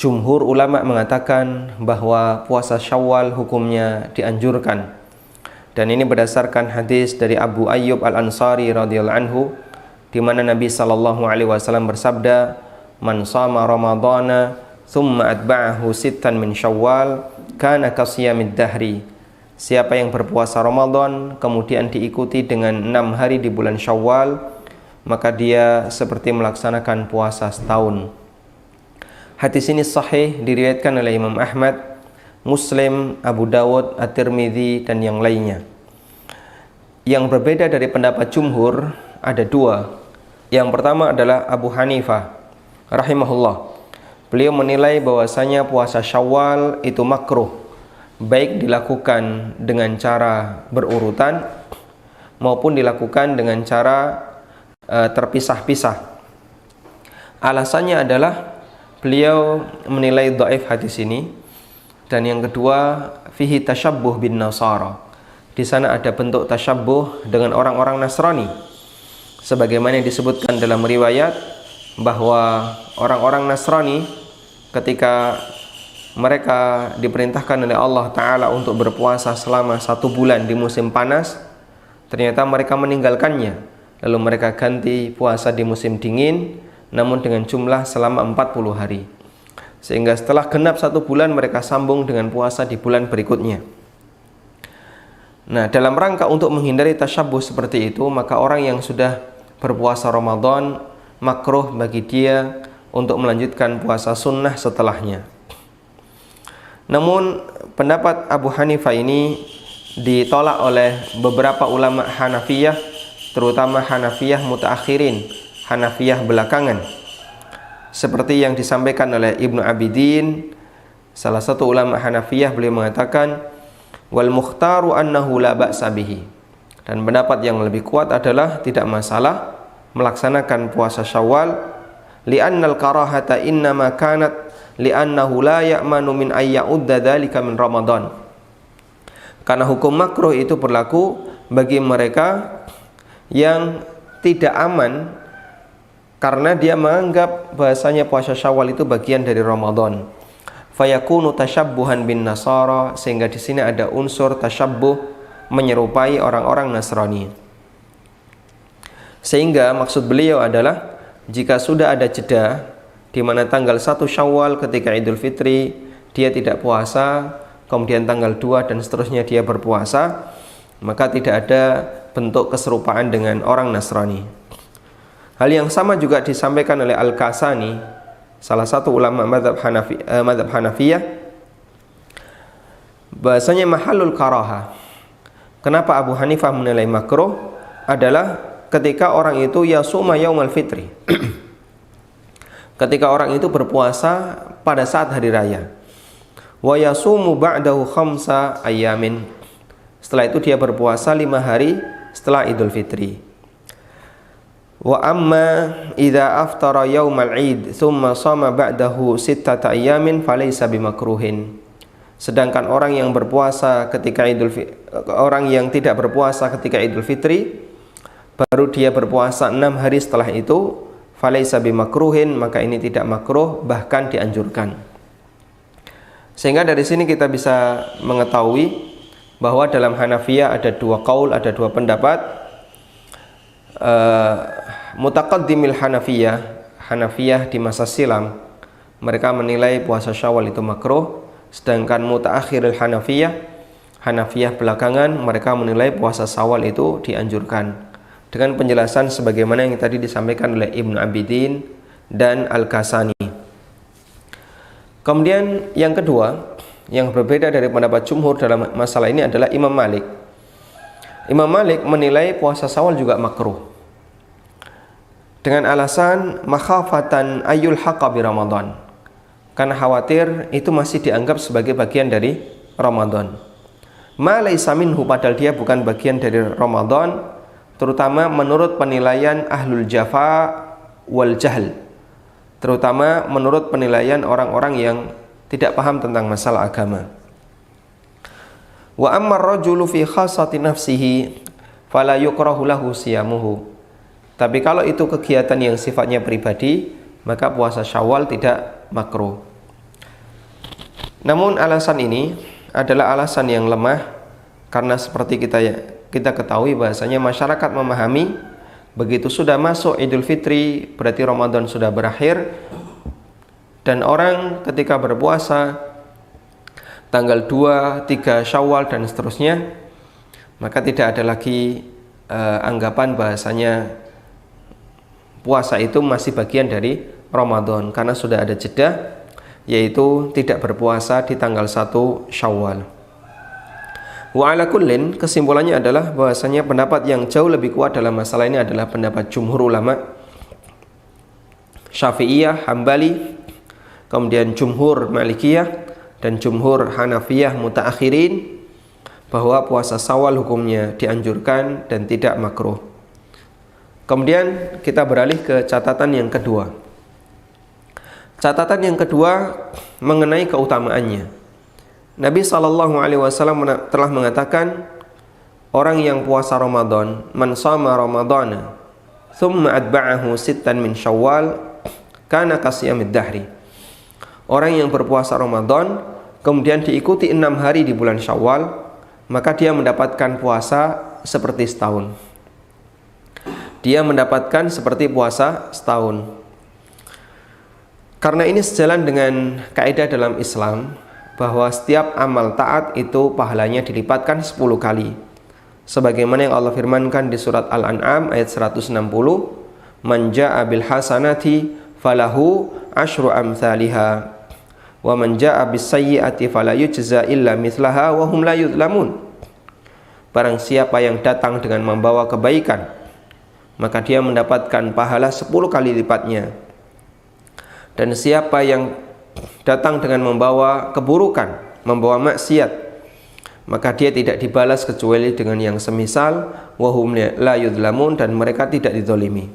jumhur ulama mengatakan bahwa puasa Syawal hukumnya dianjurkan. Dan ini berdasarkan hadis dari Abu Ayyub Al-Ansari radhiyallahu anhu, di mana Nabi sallallahu alaihi wasallam bersabda, "Man shama Ramadhana tsumma atba'ahu sittan min Syawal, kana kasiyamid dahri." Siapa yang berpuasa Ramadan kemudian diikuti dengan 6 hari di bulan Syawal, maka dia seperti melaksanakan puasa setahun. Hadis ini sahih, diriwayatkan oleh Imam Ahmad, Muslim, Abu Dawud, At-Tirmidzi, dan yang lainnya. Yang berbeda dari pendapat jumhur ada dua. Yang pertama adalah Abu Hanifah rahimahullah. Beliau menilai bahwasanya puasa Syawal itu makruh, baik dilakukan dengan cara berurutan maupun dilakukan dengan cara terpisah-pisah. Alasannya adalah beliau menilai dhaif hadis ini, dan yang kedua fihi tasyabbuh bin Nasara. Di sana ada bentuk tasyabbuh dengan orang-orang Nasrani, sebagaimana yang disebutkan dalam riwayat bahwa orang-orang Nasrani ketika mereka diperintahkan oleh Allah Ta'ala untuk berpuasa selama 1 bulan di musim panas, ternyata mereka meninggalkannya, lalu mereka ganti puasa di musim dingin, namun dengan jumlah selama 40 hari. Sehingga setelah genap 1 bulan mereka sambung dengan puasa di bulan berikutnya. Nah, dalam rangka untuk menghindari tasyabbuh seperti itu, maka orang yang sudah berpuasa Ramadan makruh bagi dia untuk melanjutkan puasa sunnah setelahnya. Namun pendapat Abu Hanifah ini ditolak oleh beberapa ulama Hanafiyah, terutama Hanafiyah mutaakhirin, Hanafiyah belakangan. Seperti yang disampaikan oleh Ibnu Abidin, salah satu ulama Hanafiyah, beliau mengatakan wal mukhtaru annahu la ba'sa bihi. Dan pendapat yang lebih kuat adalah tidak masalah melaksanakan puasa Syawal, li'annal karahata innama kanat li'annahu la ya'manu min ayya'udda dzalika min Ramadan. Karena hukum makruh itu berlaku bagi mereka yang tidak aman karena dia menganggap bahasanya puasa Syawal itu bagian dari Ramadan. Fayakunu tasyabbuhan bin Nasara, sehingga di sini ada unsur tasyabbuh, menyerupai orang-orang Nasrani. Sehingga maksud beliau adalah jika sudah ada jeda di mana tanggal 1 Syawal ketika Idul Fitri dia tidak puasa, kemudian tanggal 2 dan seterusnya dia berpuasa, maka tidak ada bentuk keserupaan dengan orang Nasrani. Hal yang sama juga disampaikan oleh Al-Kasani, salah satu ulama mazhab Hanafiyah, bahasanya mahallul karaha. Kenapa Abu Hanifah menilai makruh adalah ketika orang itu yasuma yaumal fitri. Ketika orang itu berpuasa pada saat hari raya. Wa yasumu ba'dahu khamsa ayamin. Setelah itu dia berpuasa 5 hari setelah Idul Fitri. Wa amma idza aftara yaumal id thumma shama ba'dahu 6 ayamin falaysa bimakruhin. Sedangkan orang yang berpuasa ketika orang yang tidak berpuasa ketika Idul Fitri baru dia berpuasa 6 hari setelah itu, falaysa bimakruhin, maka ini tidak makruh, bahkan dianjurkan. Sehingga dari sini kita bisa mengetahui bahwa dalam Hanafiyah ada 2 qaul, ada 2 pendapat. Mutaqaddimil Hanafiyah di masa silam, mereka menilai puasa Syawal itu makruh, sedangkan mutaakhiril Hanafiyah belakangan, mereka menilai puasa Syawal itu dianjurkan, dengan penjelasan sebagaimana yang tadi disampaikan oleh Ibnu Abidin dan Al-Kasani. Kemudian yang kedua, yang berbeda dari pendapat jumhur dalam masalah ini adalah Imam Malik. Imam Malik menilai puasa Syawal juga makruh, dengan alasan makhafatan ayyul haqqa bi Ramadan, karena khawatir itu masih dianggap sebagai bagian dari Ramadan. Ma laisa minhu, padahal dia bukan bagian dari Ramadan, terutama menurut penilaian ahlul jafa wal jahl, terutama menurut penilaian orang-orang yang tidak paham tentang masalah agama. Wa amma ar-rajulu fi khassati nafsihi fala yukrahu lahu siyamuhu. Tapi kalau itu kegiatan yang sifatnya pribadi, maka puasa Syawal tidak makruh. Namun alasan ini adalah alasan yang lemah, karena seperti kita ketahui bahasanya masyarakat memahami begitu sudah masuk Idul Fitri berarti Ramadan sudah berakhir, dan orang ketika berpuasa tanggal 2, 3 Syawal dan seterusnya, maka tidak ada lagi anggapan bahasanya puasa itu masih bagian dari Ramadan, karena sudah ada jeda, yaitu tidak berpuasa di tanggal 1 Syawal. Wa ala kullin, kesimpulannya adalah bahasanya pendapat yang jauh lebih kuat dalam masalah ini adalah pendapat jumhur ulama Syafi'iyah, Hambali, kemudian jumhur Malikiyah dan jumhur Hanafiyah mutaakhirin, bahwa puasa Syawal hukumnya dianjurkan dan tidak makruh. Kemudian kita beralih ke catatan yang kedua. Catatan yang kedua mengenai keutamaannya. Nabi SAW telah mengatakan, orang yang puasa Ramadan, man shama Ramadana thumma atba'ahu sittan min Syawal kana kasiyamid dahri. Orang yang berpuasa Ramadan kemudian diikuti 6 hari di bulan Syawal, maka dia mendapatkan puasa seperti setahun. Dia mendapatkan seperti puasa setahun. Karena ini sejalan dengan kaidah dalam Islam bahwa setiap amal taat itu pahalanya dilipatkan 10 kali. Sebagaimana yang Allah firmankan di surat Al-An'am ayat 160, "Man jaa'a bil hasanati falahu asyru amsalihha wa man jaa'a bis sayyi'ati fala yujza illa mithlaha wa hum la yuzlamun." Barang siapa yang datang dengan membawa kebaikan, maka dia mendapatkan pahala 10 kali lipatnya. Dan siapa yang datang dengan membawa keburukan, membawa maksiat, maka dia tidak dibalas kecuali dengan yang semisal, wa hum la yuzlamun, dan mereka tidak dizalimi.